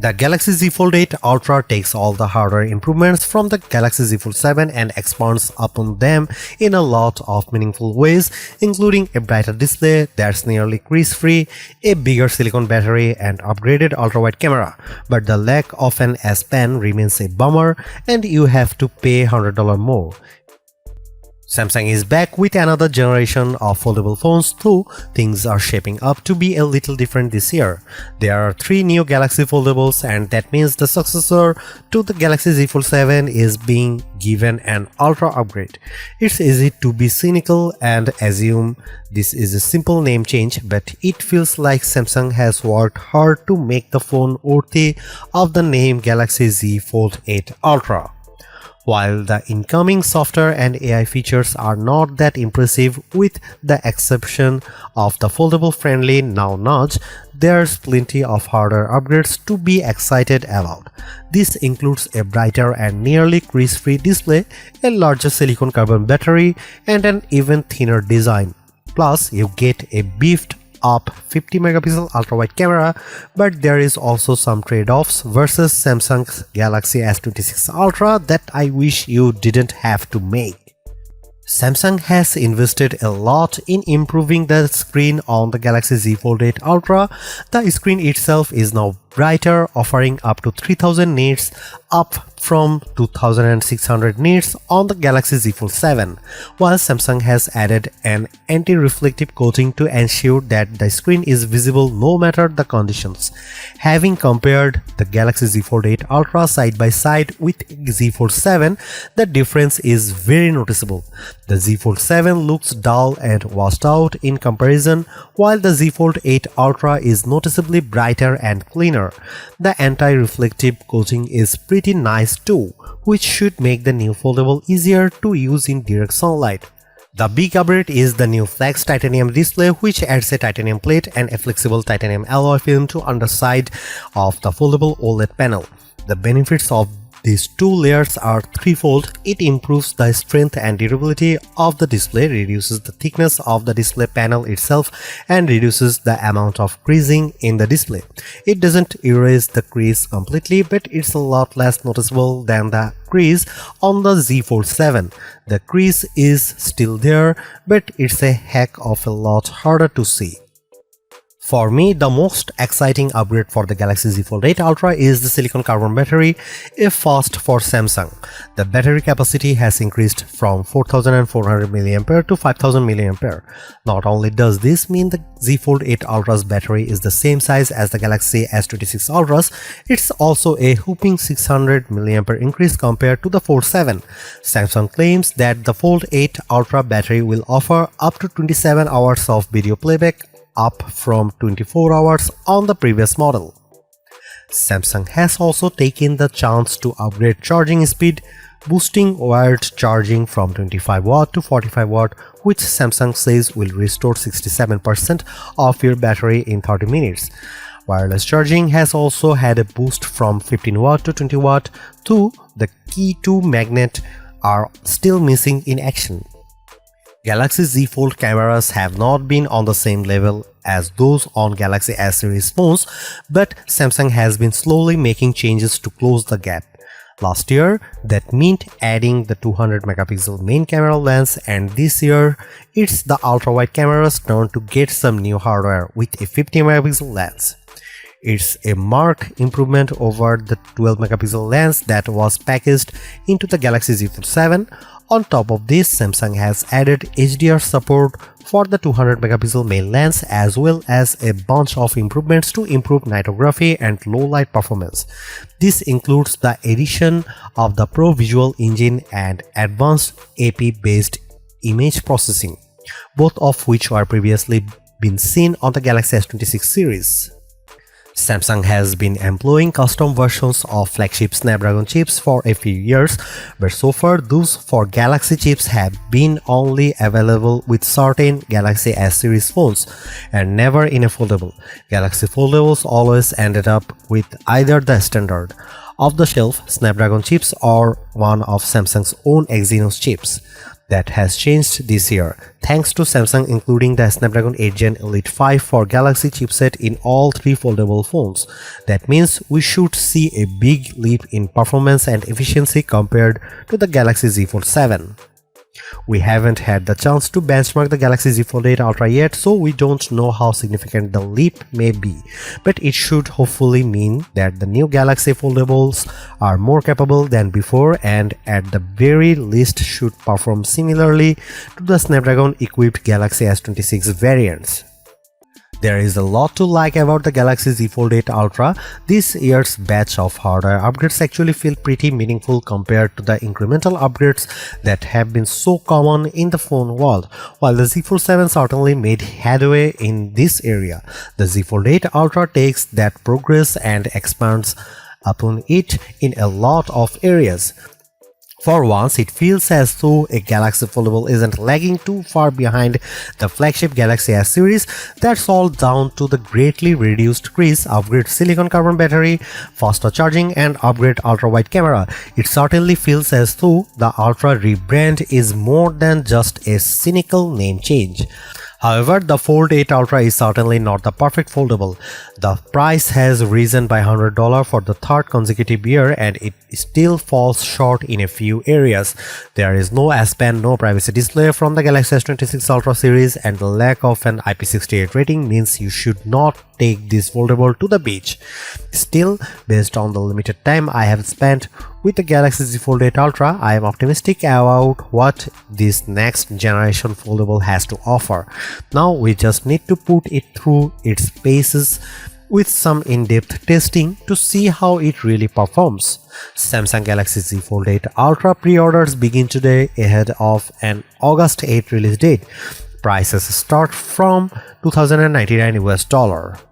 The Galaxy Z Fold 8 Ultra takes all the hardware improvements from the Galaxy Z Fold 7 and expands upon them in a lot of meaningful ways, including a brighter display that's nearly crease-free, a bigger silicon battery, and upgraded ultra-wide camera. But the lack of an S Pen remains a bummer, and you have to pay $100 more. Samsung is back with another generation of foldable phones, though things are shaping up to be a little different this year. There are 3 new Galaxy Foldables, and that means the successor to the Galaxy Z Fold 7 is being given an ultra upgrade. It's easy to be cynical and assume this is a simple name change, but it feels like Samsung has worked hard to make the phone worthy of the name Galaxy Z Fold 8 Ultra. While the incoming software and AI features are not that impressive with the exception of the foldable friendly now notch, there's plenty of hardware upgrades to be excited about. This includes a brighter and nearly crease-free display, a larger silicon carbon battery, and an even thinner design. Plus, you get a beefed up 50 megapixel ultra-wide camera, but there is also some trade-offs versus Samsung's Galaxy S26 Ultra that I wish you didn't have to make. Samsung has invested a lot in improving the screen on the Galaxy Z Fold 8 Ultra. The screen itself is now brighter, offering up to 3000 nits, up from 2600 nits on the Galaxy Z Fold 7, while Samsung has added an anti-reflective coating to ensure that the screen is visible no matter the conditions. Having compared the Galaxy Z Fold 8 Ultra side by side with Z Fold 7, the difference is very noticeable. The Z Fold 7 looks dull and washed out in comparison, while the Z Fold 8 Ultra is noticeably brighter and cleaner. The anti-reflective coating is pretty nice too, which should make the new foldable easier to use in direct sunlight. The big upgrade is the new Flex titanium display, which adds a titanium plate and a flexible titanium alloy film to underside of the foldable OLED panel. The benefits of these 2 layers are threefold. It improves the strength and durability of the display, reduces the thickness of the display panel itself, and reduces the amount of creasing in the display. It doesn't erase the crease completely, but it's a lot less noticeable than the crease on the Z Fold 7. The crease is still there, but it's a heck of a lot harder to see. For me, the most exciting upgrade for the Galaxy Z Fold 8 Ultra is the silicon carbon battery, a first for Samsung. The battery capacity has increased from 4400 mAh to 5000 mAh. Not only does this mean the Z Fold 8 Ultra's battery is the same size as the Galaxy S26 Ultra's, it's also a whopping 600 mAh increase compared to the Fold 7. Samsung claims that the Fold 8 Ultra battery will offer up to 27 hours of video playback, up from 24 hours on the previous model. Samsung has also taken the chance to upgrade charging speed, boosting wired charging from 25 watt to 45 watt, which Samsung says will restore 67% of your battery in 30 minutes. Wireless charging has also had a boost from 15 watt to 20 watt, though the key to magnet are still missing in action. Galaxy Z Fold cameras have not been on the same level as those on Galaxy S series phones, but Samsung has been slowly making changes to close the gap. Last year, that meant adding the 200 megapixel main camera lens, and this year, it's the ultra-wide camera's turn to get some new hardware with a 50 megapixel lens. It's a marked improvement over the 12 megapixel lens that was packaged into the Galaxy Z Fold 7. On top of this, Samsung has added HDR support for the 200 megapixel main lens, as well as a bunch of improvements to improve nightography and low light performance. This includes the addition of the Pro Visual Engine and advanced AP based image processing, both of which were previously been seen on the Galaxy S26 series. Samsung has been employing custom versions of flagship Snapdragon chips for a few years, but so far those for Galaxy chips have been only available with certain Galaxy S series phones and never in a foldable. Galaxy foldables always ended up with either the standard off-the-shelf Snapdragon chips or one of Samsung's own Exynos chips. That has changed this year, thanks to Samsung including the Snapdragon 8 Gen Elite 5 for Galaxy chipset in all three foldable phones. That means we should see a big leap in performance and efficiency compared to the Galaxy Z Fold 7. We haven't had the chance to benchmark the Galaxy Z Fold 8 Ultra yet, so we don't know how significant the leap may be, but it should hopefully mean that the new Galaxy foldables are more capable than before and at the very least should perform similarly to the Snapdragon equipped Galaxy S26 variants. There is a lot to like about the Galaxy Z Fold 8 Ultra. This year's batch of hardware upgrades actually feel pretty meaningful compared to the incremental upgrades that have been so common in the phone world. While the Z Fold 7 certainly made headway in this area, the Z Fold 8 Ultra takes that progress and expands upon it in a lot of areas. For once, it feels as though a Galaxy Foldable isn't lagging too far behind the flagship Galaxy S series. That's all down to the greatly reduced crease, upgrade silicon carbon battery, faster charging, and upgrade ultra-wide camera. It certainly feels as though the Ultra rebrand is more than just a cynical name change. However, the Fold 8 Ultra is certainly not the perfect foldable. The price has risen by $100 for the third consecutive year and it still falls short in a few areas. There is no S Pen, no privacy display from the Galaxy S26 Ultra series, and the lack of an IP68 rating means you should not take this foldable to the beach. Still, based on the limited time I have spent with the Galaxy Z Fold 8 Ultra, I am optimistic about what this next generation foldable has to offer. Now we just need to put it through its paces with some in-depth testing to see how it really performs. Samsung Galaxy Z Fold 8 Ultra pre-orders begin today ahead of an August 8 release date. Prices start from $2,099 US.